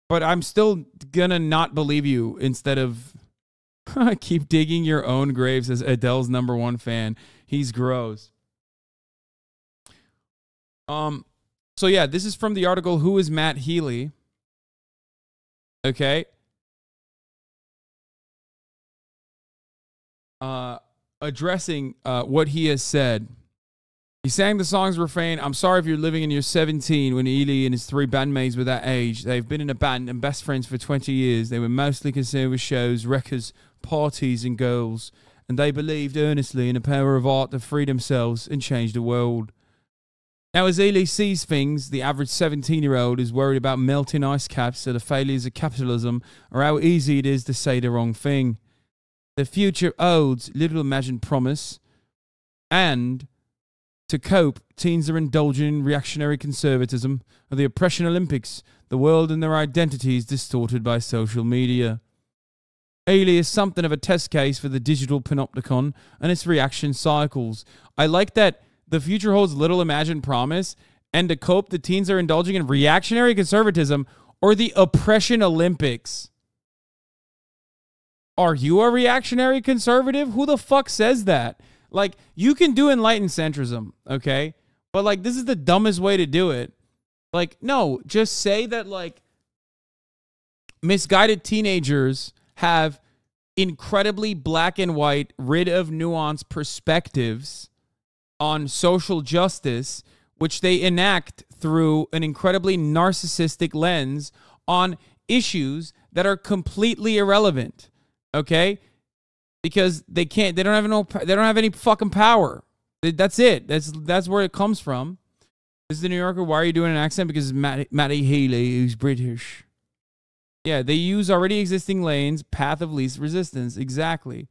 But I'm still gonna not believe you instead of keep digging your own graves as Adele's #1 fan. He's gross. So yeah, this is from the article Who is Matt Healy? Okay. Addressing what he has said. He sang the song's refrain, "I'm sorry if you're living in your 17," when Healy and his 3 bandmates were that age. They've been in a band and best friends for 20 years. They were mostly concerned with shows, records, parties, and girls. And they believed earnestly in the power of art to free themselves and change the world. Now, as Healy sees things, the average 17-year-old is worried about melting ice caps or the failures of capitalism or how easy it is to say the wrong thing. The future holds little imagined promise, and to cope, teens are indulging in reactionary conservatism or the oppression Olympics, the world and their identities distorted by social media. Healy is something of a test case for the digital panopticon and its reaction cycles. I like that the future holds little imagined promise, and to cope, the teens are indulging in reactionary conservatism or the oppression Olympics. Are you a reactionary conservative? Who the fuck says that? Like, you can do enlightened centrism, okay? But, like, this is the dumbest way to do it. Like, no, just say that, like, misguided teenagers have incredibly black and white, rid of nuance perspectives on social justice, which they enact through an incredibly narcissistic lens on issues that are completely irrelevant, okay? Because they don't have any fucking power. That's it. That's where it comes from. This is the New Yorker. Why are you doing an accent? Because it's Matty Healy, who's British. Yeah, they use already existing lanes, path of least resistance. Exactly.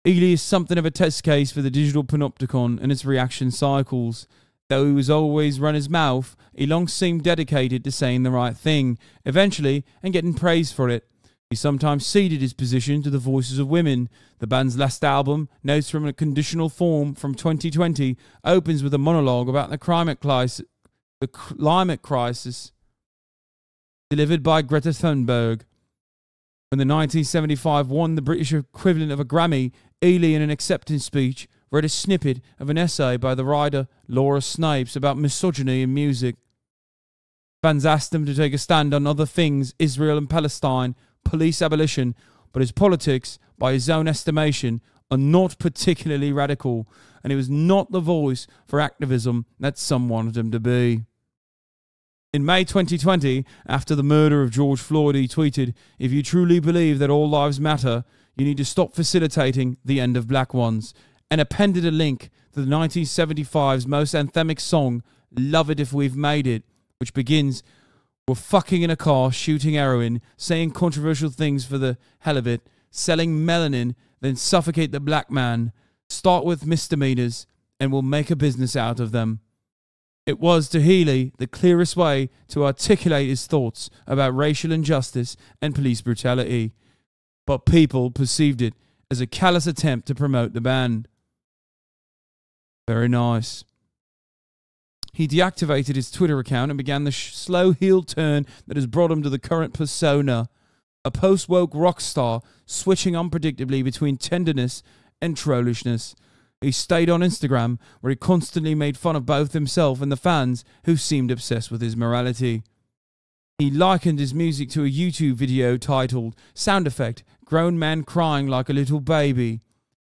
Healy is something of a test case for the digital panopticon and its reaction cycles. Though he was always run his mouth, he long seemed dedicated to saying the right thing, eventually, and getting praised for it. He sometimes ceded his position to the voices of women. The band's last album, Notes from a Conditional Form from 2020, opens with a monologue about the climate crisis delivered by Greta Thunberg. When the 1975 won the British equivalent of a Grammy, Healy, in an acceptance speech, read a snippet of an essay by the writer Laura Snipes about misogyny in music. Fans asked him to take a stand on other things, Israel and Palestine, police abolition, but his politics, by his own estimation, are not particularly radical, and he was not the voice for activism that some wanted him to be. In May 2020, after the murder of George Floyd, he tweeted, "If you truly believe that all lives matter, you need to stop facilitating the end of black ones," and appended a link to the 1975's most anthemic song, Love It If We've Made It, which begins, "We're fucking in a car, shooting heroin, saying controversial things for the hell of it, selling melanin, then suffocate the black man, start with misdemeanors, and we'll make a business out of them." It was, to Healy, the clearest way to articulate his thoughts about racial injustice and police brutality. But people perceived it as a callous attempt to promote the band. Very nice. He deactivated his Twitter account and began the slow heel turn that has brought him to the current persona, a post-woke rock star switching unpredictably between tenderness and trollishness. He stayed on Instagram, where he constantly made fun of both himself and the fans who seemed obsessed with his morality. He likened his music to a YouTube video titled, "Sound Effect, Grown Man Crying Like a Little Baby."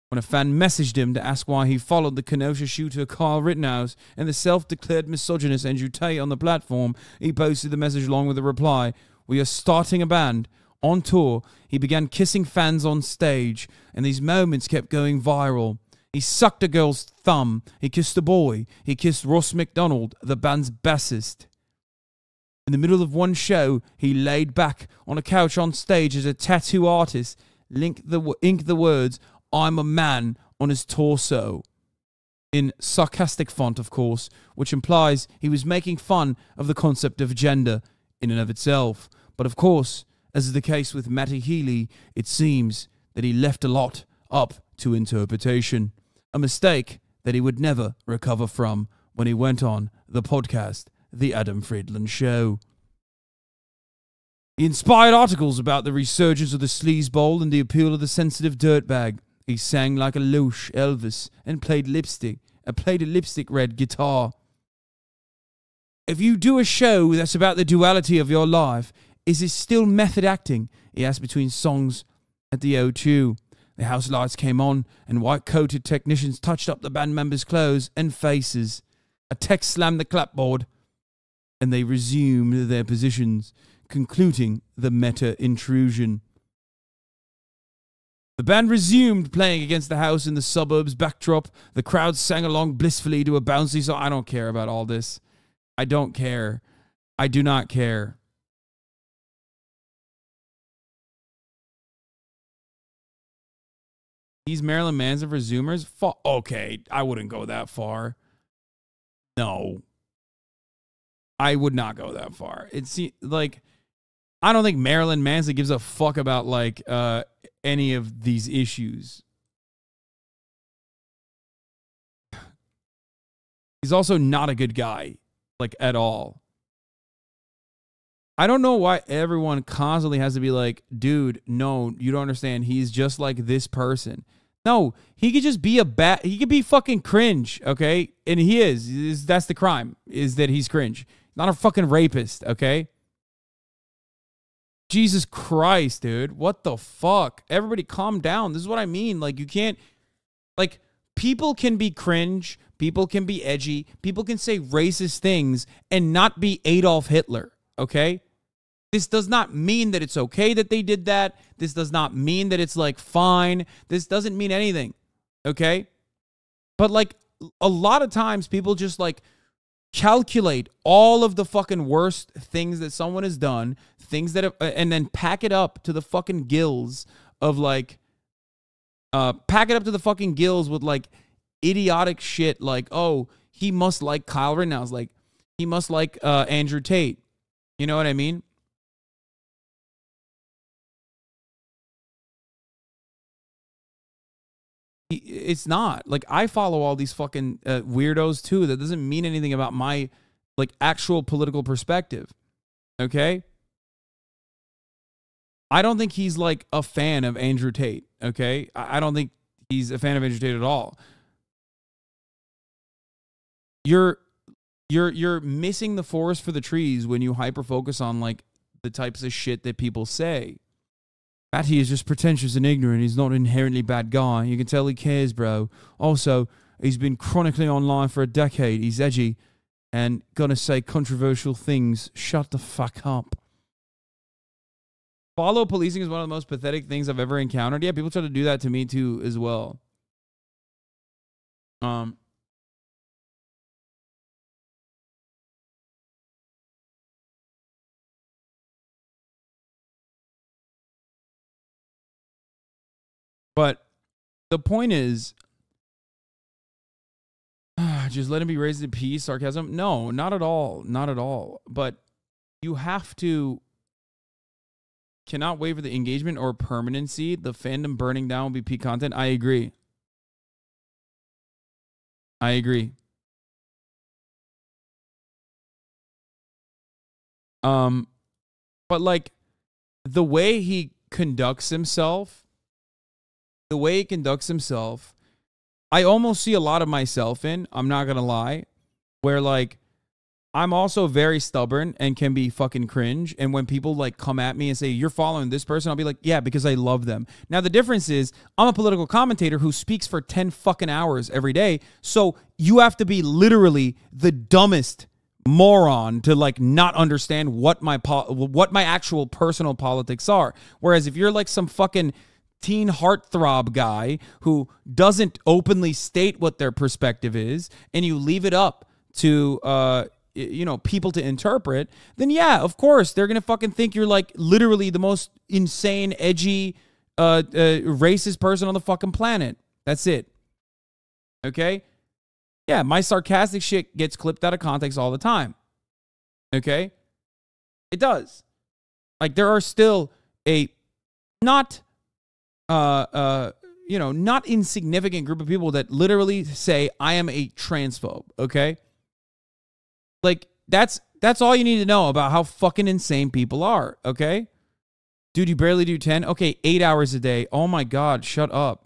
When a fan messaged him to ask why he followed the Kenosha shooter Kyle Rittenhouse and the self-declared misogynist Andrew Tate on the platform, he posted the message along with a reply, "We are starting a band." On tour, he began kissing fans on stage, and these moments kept going viral. He sucked a girl's thumb, he kissed a boy, he kissed Ross McDonald, the band's bassist. In the middle of one show, he laid back on a couch on stage as a tattoo artist inked the words, "I'm a man," on his torso. In sarcastic font, of course, which implies he was making fun of the concept of gender in and of itself. But of course, as is the case with Matty Healy, it seems that he left a lot up to interpretation. A mistake that he would never recover from when he went on the podcast, The Adam Friedland Show. He inspired articles about the resurgence of the sleazeball and the appeal of the sensitive dirtbag. He sang like a louche Elvis and played a lipstick red guitar. If you do a show that's about the duality of your life, is it still method acting? He asked between songs at the O2. The house lights came on and white-coated technicians touched up the band members' clothes and faces. A tech slammed the clapboard and they resumed their positions, concluding the meta-intrusion. The band resumed playing against the house in the suburbs backdrop. The crowd sang along blissfully to a bouncy song. I don't care about all this. I don't care. I do not care. He's Marilyn Manson for Zoomers? Okay, I wouldn't go that far. No. I would not go that far. It's like, I don't think Marilyn Manson gives a fuck about like any of these issues. He's also not a good guy, like at all. I don't know why everyone constantly has to be like, dude, no, you don't understand. He's just like this person. No, he could just be he could be fucking cringe, okay? And he is. That's the crime, is that he's cringe. Not a fucking rapist, okay? Jesus Christ, dude. What the fuck? Everybody calm down. This is what I mean. Like, you can't, like, people can be cringe. People can be edgy. People can say racist things and not be Adolf Hitler, okay? This does not mean that it's okay that they did that. This does not mean that it's, like, fine. This doesn't mean anything, okay? But, like, a lot of times people just, like, calculate all of the fucking worst things that someone has done, things that have, and then pack it up to the fucking gills of, like, pack it up to the fucking gills with, like, idiotic shit like, oh, he must like Kyle Rittenhouse, like, he must like Andrew Tate. You know what I mean? It's not. Like, I follow all these fucking weirdos, too. That doesn't mean anything about my, like, actual political perspective. Okay? I don't think he's, like, a fan of Andrew Tate. Okay? I don't think he's a fan of Andrew Tate at all. You're missing the forest for the trees when you hyper-focus on, like, the types of shit that people say. Matty is just pretentious and ignorant. He's not an inherently bad guy. You can tell he cares, bro. Also, he's been chronically online for a decade. He's edgy and gonna say controversial things. Shut the fuck up. Follow policing is one of the most pathetic things I've ever encountered. Yeah, people try to do that to me too as well. But the point is, just let him be raised in peace, sarcasm. No, not at all. Not at all. But you have to, cannot waver the engagement or permanency. The fandom burning down will be peak content. I agree. I agree. But like the way he conducts himself, I almost see a lot of myself in, I'm not going to lie, where like I'm also very stubborn and can be fucking cringe. And when people like come at me and say, you're following this person, I'll be like, yeah, because I love them. Now, the difference is I'm a political commentator who speaks for 10 fucking hours every day. So you have to be literally the dumbest moron to like not understand what my actual personal politics are. Whereas if you're like some fucking teen heartthrob guy who doesn't openly state what their perspective is and you leave it up to you know, people to interpret, then yeah, of course they're gonna fucking think you're like literally the most insane, edgy, racist person on the fucking planet. That's it. Okay? Yeah, my sarcastic shit gets clipped out of context all the time. Okay? It does. Like, there are still a not you know, not insignificant group of people that literally say I am a transphobe, okay? Like, that's That's all you need to know about how fucking insane people are, okay? Dude, you barely do 10? Okay, 8 hours a day. Oh my God, shut up.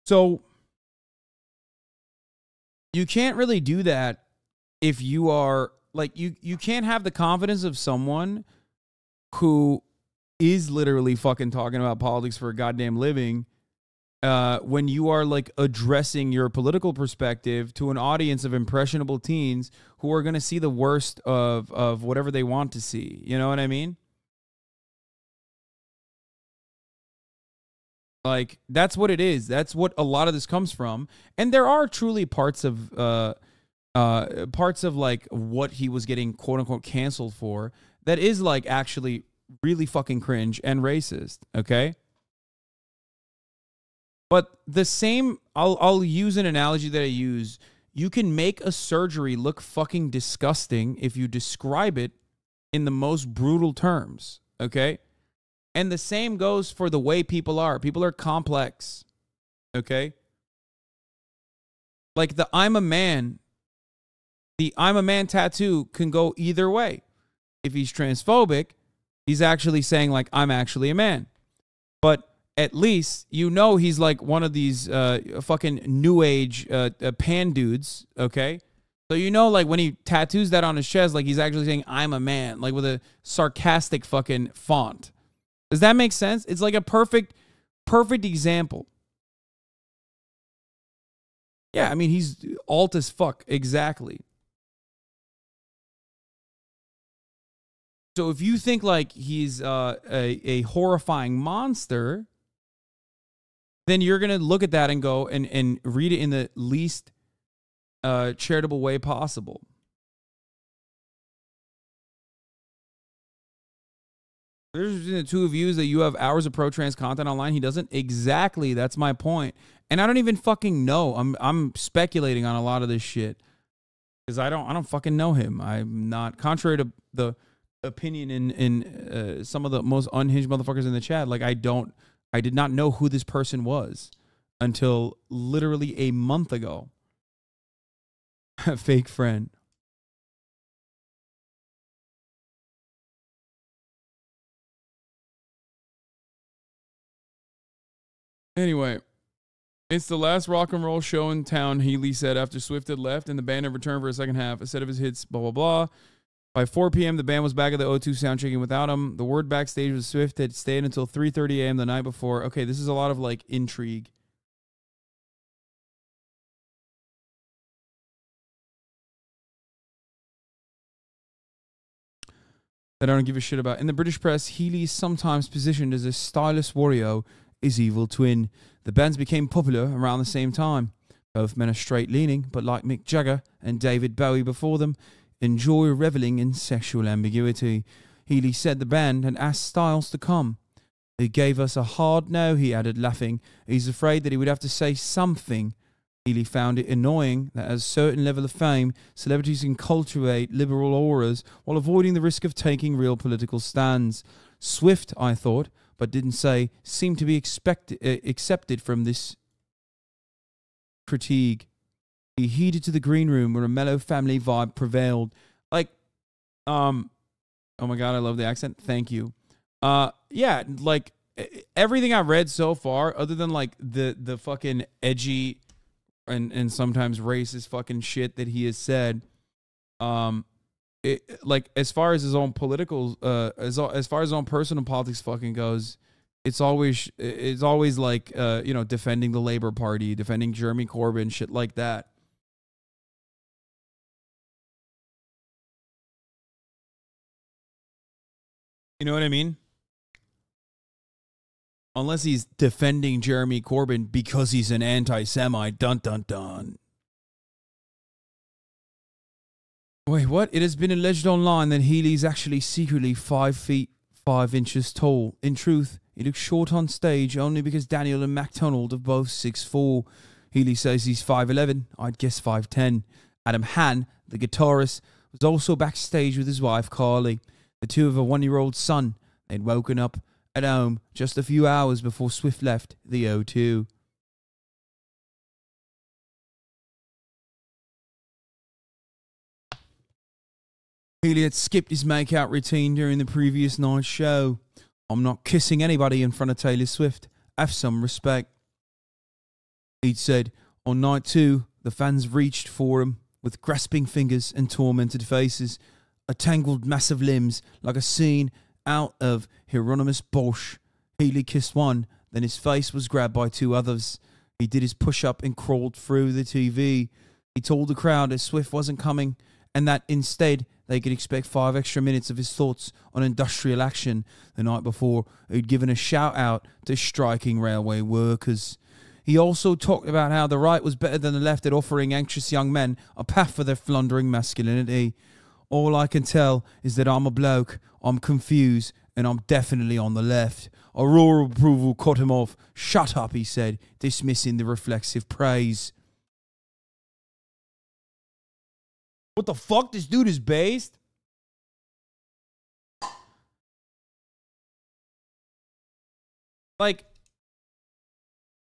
So, you can't really do that if you are, like, you can't have the confidence of someone who is literally fucking talking about politics for a goddamn living when you are, like, addressing your political perspective to an audience of impressionable teens who are going to see the worst of whatever they want to see. You know what I mean? Like, that's what it is. That's what a lot of this comes from. And there are truly parts of like what he was getting quote unquote canceled for that is like actually really fucking cringe and racist, okay? But the same, I'll use an analogy that I use. You can make a surgery look fucking disgusting if you describe it in the most brutal terms, okay? And the same goes for the way people are. People are complex, okay? Like the I'm a man tattoo can go either way. If he's transphobic, he's actually saying like, I'm actually a man. But at least you know he's like one of these fucking new age pan dudes, okay? So you know like when he tattoos that on his chest, like he's actually saying, I'm a man, like with a sarcastic fucking font. Does that make sense? It's like a perfect example. Yeah, I mean, he's alt as fuck. Exactly. So if you think like he's a horrifying monster, then you're going to look at that and go and read it in the least charitable way possible. There's the two of you is that you have hours of pro-trans content online. He doesn't. Exactly. That's my point. And I don't even fucking know. I'm speculating on a lot of this shit because I don't fucking know him. I'm not, contrary to the opinion in some of the most unhinged motherfuckers in the chat. Like I did not know who this person was until literally a month ago. Fake friend. Anyway, it's the last rock and roll show in town, Healy said after Swift had left and the band had returned for a second half. A set of his hits, blah, blah, blah. By 4 p.m., the band was back at the O2 soundchecking without him. The word backstage was Swift had stayed until 3:30 a.m. the night before. Okay, this is a lot of, like, intrigue. That I don't give a shit about. In the British press, Healy is sometimes positioned as a stylish warrior, his evil twin. The bands became popular around the same time. Both men are straight-leaning, but like Mick Jagger and David Bowie before them, enjoy reveling in sexual ambiguity. Healy said the band had asked Styles to come. He gave us a hard no, he added, laughing. He's afraid that he would have to say something. Healy found it annoying that at a certain level of fame, celebrities can cultivate liberal auras while avoiding the risk of taking real political stands. Swift, I thought, but didn't say, seemed to be accepted from this critique. He headed to the green room where a mellow family vibe prevailed. Like, oh my God, I love the accent. Thank you. Yeah, like everything I've read so far, other than like the fucking edgy and sometimes racist fucking shit that he has said, like as far as his own political, as far as his own personal politics fucking goes, it's always like you know, defending the Labour Party, defending Jeremy Corbyn, shit like that. You know what I mean? Unless he's defending Jeremy Corbyn because he's an anti-Semite. Dun, dun, dun. Wait, what? It has been alleged online that Healy's actually secretly 5 feet 5 inches tall. In truth, he looks short on stage only because Daniel and MacDonald are both 6'4". Healy says he's 5'11". I'd guess 5'10". Adam Hann, the guitarist, was also backstage with his wife, Carly. The two have a 1-year-old son. They'd woken up at home just a few hours before Swift left the O2. Healy had skipped his make-out routine during the previous night's show. I'm not kissing anybody in front of Taylor Swift. Have some respect. He'd said, on night 2, the fans reached for him with grasping fingers and tormented faces, a tangled mass of limbs like a scene out of Hieronymus Bosch. Healy kissed one, then his face was grabbed by 2 others. He did his push-up and crawled through the TV. He told the crowd that Swift wasn't coming and that instead they could expect 5 extra minutes of his thoughts on industrial action. The night before, he'd given a shout-out to striking railway workers. He also talked about how the right was better than the left at offering anxious young men a path for their flundering masculinity. All I can tell is that I'm a bloke, I'm confused, and I'm definitely on the left. A roar of approval cut him off. Shut up, he said, dismissing the reflexive praise. What the fuck? This dude is based? Like,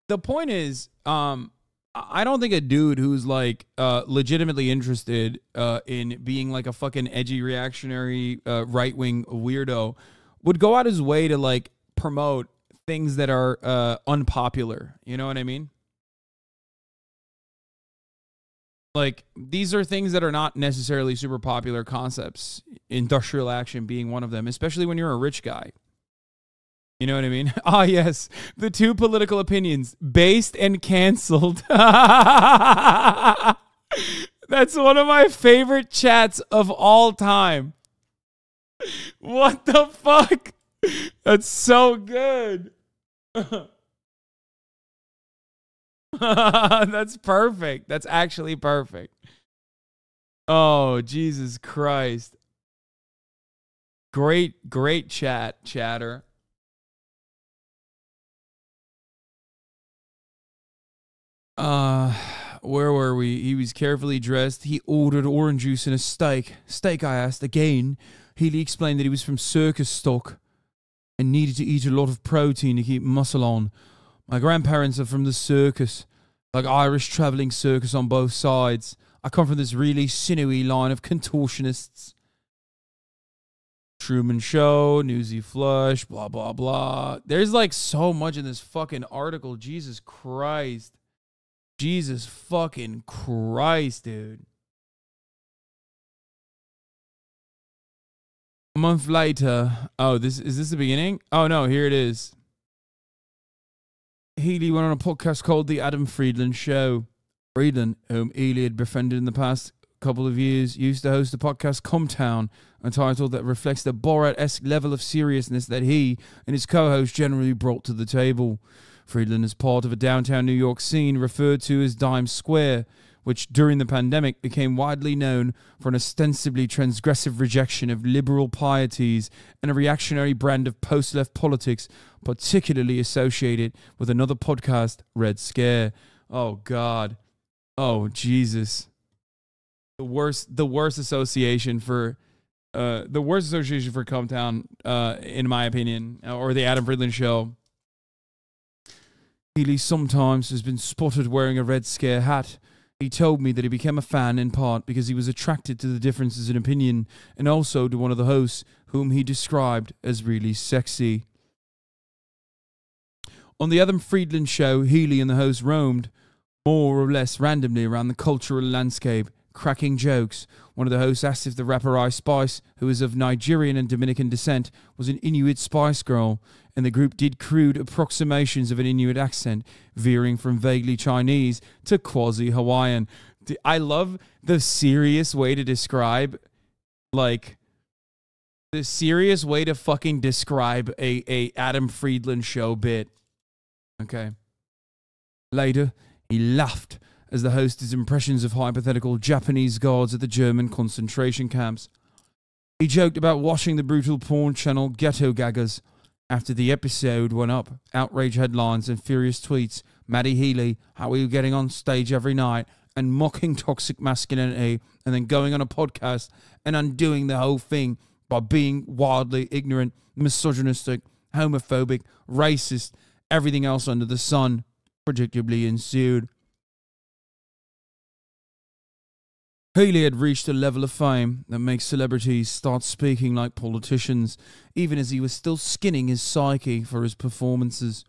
the point is, I don't think a dude who's like legitimately interested in being like a fucking edgy reactionary right-wing weirdo would go out his way to like promote things that are unpopular. You know what I mean? Like, these are things that are not necessarily super popular concepts, industrial action being one of them, especially when you're a rich guy. You know what I mean? Ah, yes. The 2 political opinions, based and canceled. That's one of my favorite chats of all time. What the fuck? That's so good. That's perfect. That's actually perfect. Oh, Jesus Christ. Great chatter. Where were we? He was carefully dressed. He ordered orange juice and a steak. Steak, I asked again. Healy explained that he was from circus stock and needed to eat a lot of protein to keep muscle on. My grandparents are from the circus, like Irish travelling circus on both sides. I come from this really sinewy line of contortionists. Truman Show, Newsy Flush, blah, blah, blah. There's like so much in this fucking article. Jesus Christ. Jesus fucking Christ, dude. A month later. Oh, is this the beginning? Oh, no, here it is. Healy went on a podcast called The Adam Friedland Show. Friedland, whom Healy had befriended in the past couple of years, used to host the podcast Comtown, a title that reflects the Borat-esque level of seriousness that he and his co-host generally brought to the table. Friedland is part of a downtown New York scene referred to as Dime Square, which during the pandemic became widely known for an ostensibly transgressive rejection of liberal pieties and a reactionary brand of post-left politics, particularly associated with another podcast, Red Scare. Oh, God. Oh, Jesus. The worst association for Comtown, in my opinion, or the Adam Friedland Show. Healy sometimes has been spotted wearing a Red Scare hat. He told me that he became a fan in part because he was attracted to the differences in opinion and also to one of the hosts whom he described as really sexy. On the Adam Friedland Show, Healy and the host roamed more or less randomly around the cultural landscape, cracking jokes. One of the hosts asked if the rapper Ice Spice, who is of Nigerian and Dominican descent, was an Inuit Spice Girl, and the group did crude approximations of an Inuit accent, veering from vaguely Chinese to quasi-Hawaiian. I love the serious way to describe, like, the serious way to fucking describe a Adam Friedland Show bit. Okay. Later, he laughed as the host's impressions of hypothetical Japanese guards at the German concentration camps. He joked about watching the brutal porn channel Ghetto Gaggers. After the episode went up, outrage headlines and furious tweets, Matty Healy, how are you getting on stage every night, and mocking toxic masculinity, and then going on a podcast and undoing the whole thing by being wildly ignorant, misogynistic, homophobic, racist, everything else under the sun, predictably ensued. Healy had reached a level of fame that makes celebrities start speaking like politicians, even as he was still skinning his psyche for his performances.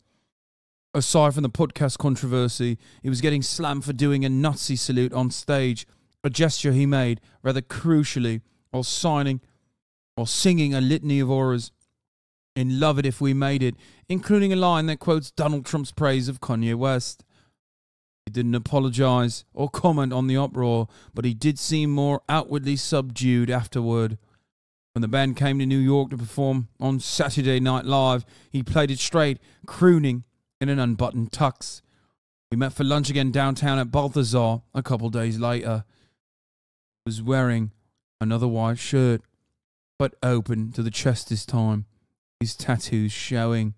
Aside from the podcast controversy, he was getting slammed for doing a Nazi salute on stage, a gesture he made rather crucially while singing a litany of horrors in Love It If We Made It, including a line that quotes Donald Trump's praise of Kanye West. He didn't apologize or comment on the uproar, but he did seem more outwardly subdued afterward. When the band came to New York to perform on Saturday Night Live, he played it straight, crooning in an unbuttoned tux. We met for lunch again downtown at Balthazar a couple days later. He was wearing another white shirt, but open to the chest this time, his tattoos showing.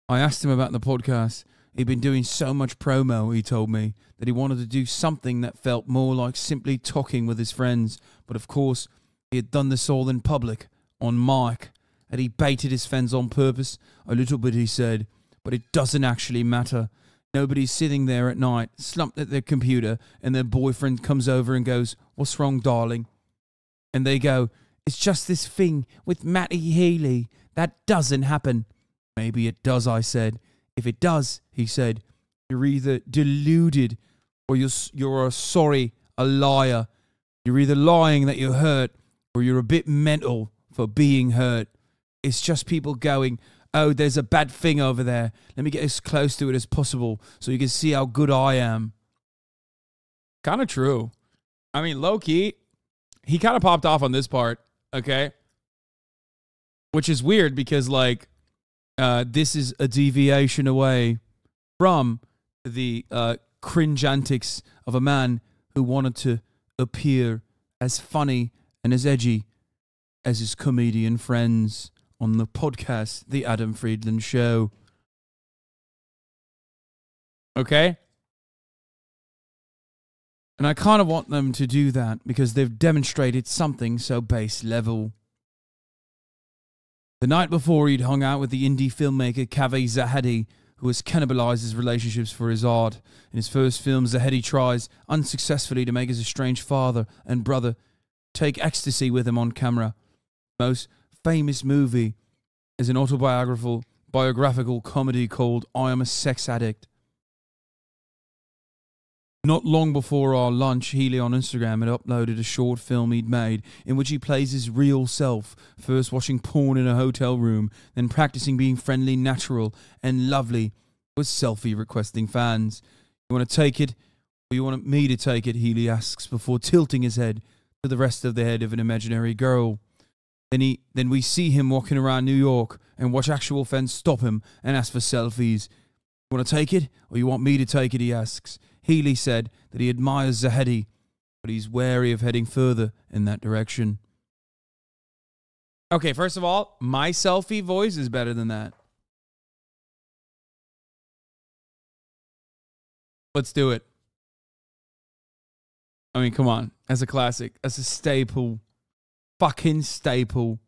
I asked him about the podcast. He'd been doing so much promo, he told me, that he wanted to do something that felt more like simply talking with his friends. But of course, he had done this all in public, on mic. Had he baited his fans on purpose? A little bit, he said, but it doesn't actually matter. Nobody's sitting there at night, slumped at their computer, and their boyfriend comes over and goes, "What's wrong, darling?" And they go, "It's just this thing with Matty Healy. That doesn't happen." "Maybe it does," I said. "If it does," he said, "you're either deluded or you're a liar. You're either lying that you're hurt or you're a bit mental for being hurt. It's just people going, oh, there's a bad thing over there. Let me get as close to it as possible so you can see how good I am." Kind of true. I mean, low-key, he kind of popped off on this part, okay? Which is weird because, like, this is a deviation away from the cringe antics of a man who wanted to appear as funny and as edgy as his comedian friends on the podcast, The Adam Friedland Show. Okay? And I kind of want them to do that because they've demonstrated something so base level. The night before, he'd hung out with the indie filmmaker Kaveh Zahedi, who has cannibalized his relationships for his art. In his first film, Zahedi tries, unsuccessfully, to make his estranged father and brother take ecstasy with him on camera. Most famous movie is an autobiographical comedy called I Am a Sex Addict. Not long before our lunch, Healy on Instagram had uploaded a short film he'd made in which he plays his real self, first watching porn in a hotel room, then practicing being friendly, natural, and lovely with selfie-requesting fans. "You want to take it, or you want me to take it?" Healy asks before tilting his head to the rest of the head of an imaginary girl. Then we see him walking around New York and watch actual fans stop him and ask for selfies. "You want to take it, or you want me to take it?" he asks. Healy said that he admires Zahedi, but he's wary of heading further in that direction. Okay, first of all, my selfie voice is better than that. Let's do it. I mean, come on. As a classic. As a staple. Fucking staple.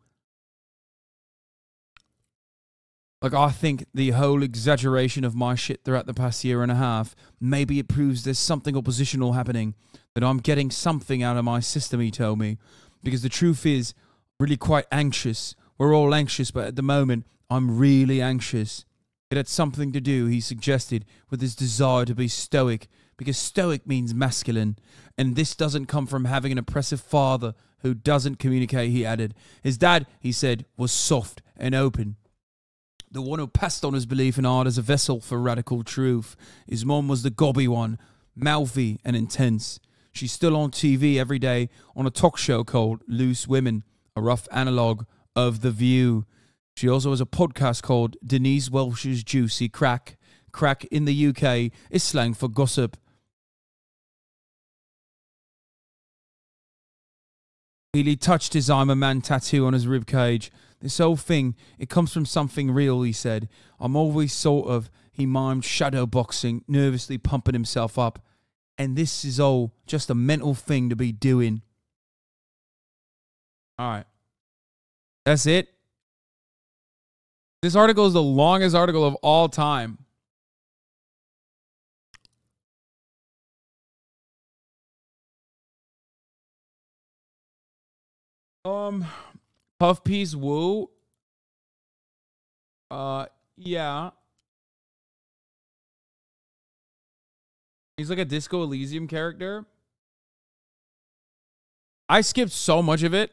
Like, I think the whole exaggeration of my shit throughout the past year and a half, maybe it proves there's something oppositional happening, that I'm getting something out of my system, he told me. Because the truth is, really quite anxious. We're all anxious, but at the moment, I'm really anxious. It had something to do, he suggested, with his desire to be stoic, because stoic means masculine. And this doesn't come from having an oppressive father who doesn't communicate, he added. His dad, he said, was soft and open. The one who passed on his belief in art as a vessel for radical truth. His mom was the gobby one, mouthy and intense. She's still on TV every day on a talk show called Loose Women, a rough analogue of The View. She also has a podcast called Denise Welsh's Juicy Crack. Crack in the UK is slang for gossip. Healy touched his I'm a Man tattoo on his ribcage. This whole thing, it comes from something real, he said. I'm always sort of, he mimed, shadow boxing, nervously pumping himself up. And this is all just a mental thing to be doing. All right. That's it. This article is the longest article of all time. Puff Piece Woo. Yeah. He's like a Disco Elysium character. I skipped so much of it.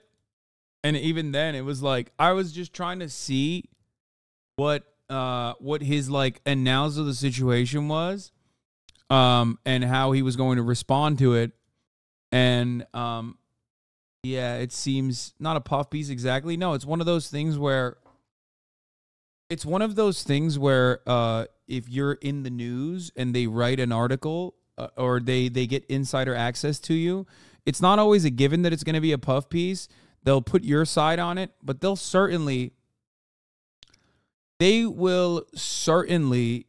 And even then, it was like, I was just trying to see what his, like, analysis of the situation was. And how he was going to respond to it. And, yeah, it seems not a puff piece exactly. No, it's one of those things where if you're in the news and they write an article or they get insider access to you, it's not always a given that it's going to be a puff piece. They'll put your side on it, but they will certainly,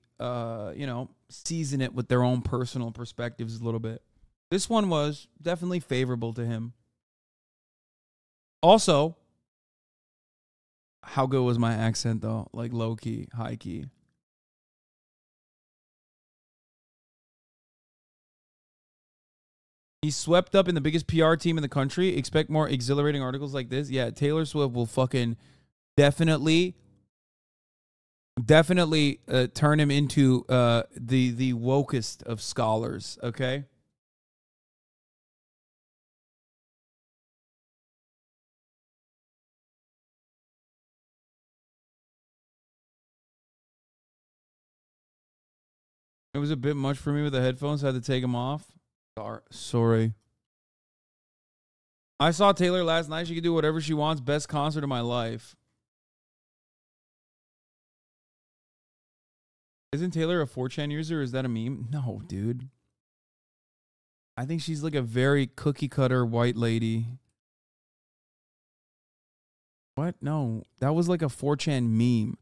season it with their own personal perspectives a little bit. This one was definitely favorable to him. Also, how good was my accent, though? Like, low-key, high-key. He's swept up in the biggest PR team in the country. Expect more exhilarating articles like this. Yeah, Taylor Swift will fucking definitely turn him into the wokest of scholars, okay? It was a bit much for me with the headphones. I had to take them off. Sorry. I saw Taylor last night. She could do whatever she wants. Best concert of my life. Isn't Taylor a 4chan user? Or is that a meme? No, dude. I think she's like a very cookie cutter white lady. What? No, that was like a 4chan meme.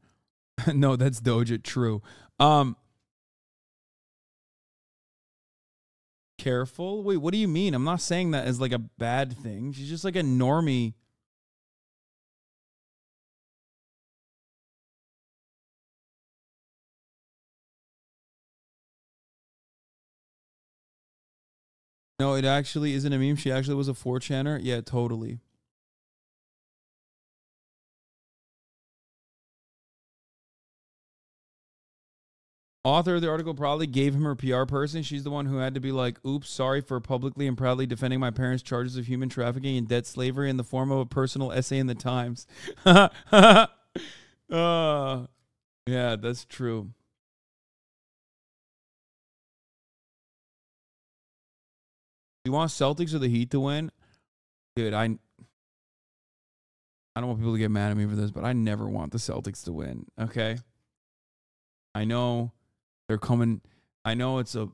No, that's Doja. True. Careful? Wait, what do you mean? I'm not saying that as like a bad thing. She's just like a normie. No, it actually isn't a meme. She actually was a 4chaner. Yeah, totally. Author of the article probably gave him her PR person. She's the one who had to be like, oops, sorry for publicly and proudly defending my parents' charges of human trafficking and debt slavery in the form of a personal essay in the Times. Yeah, that's true. You want Celtics or the Heat to win? Dude, I don't want people to get mad at me for this, but I never want the Celtics to win, okay? I know they're coming. I know it's a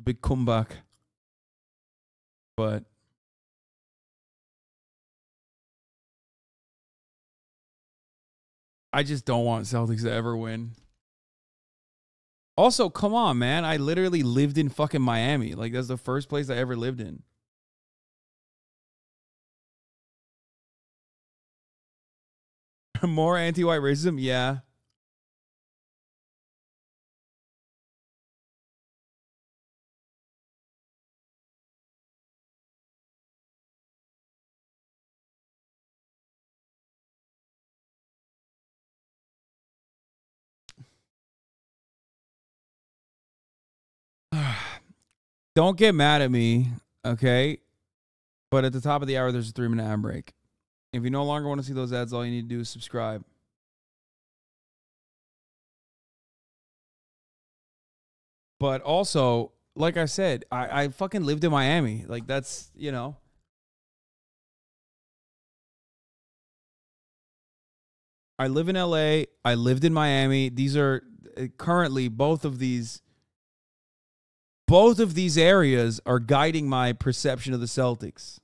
big comeback. But I just don't want Celtics to ever win. Also, come on, man. I literally lived in fucking Miami. Like, that's the first place I ever lived in. More anti-white racism? Yeah. Don't get mad at me, okay? But at the top of the hour, there's a 3-minute ad break. If you no longer want to see those ads, all you need to do is subscribe. But also, like I said, I fucking lived in Miami. Like, that's, you know. I live in LA. I lived in Miami. These are currently both of these areas are guiding my perception of the Celtics.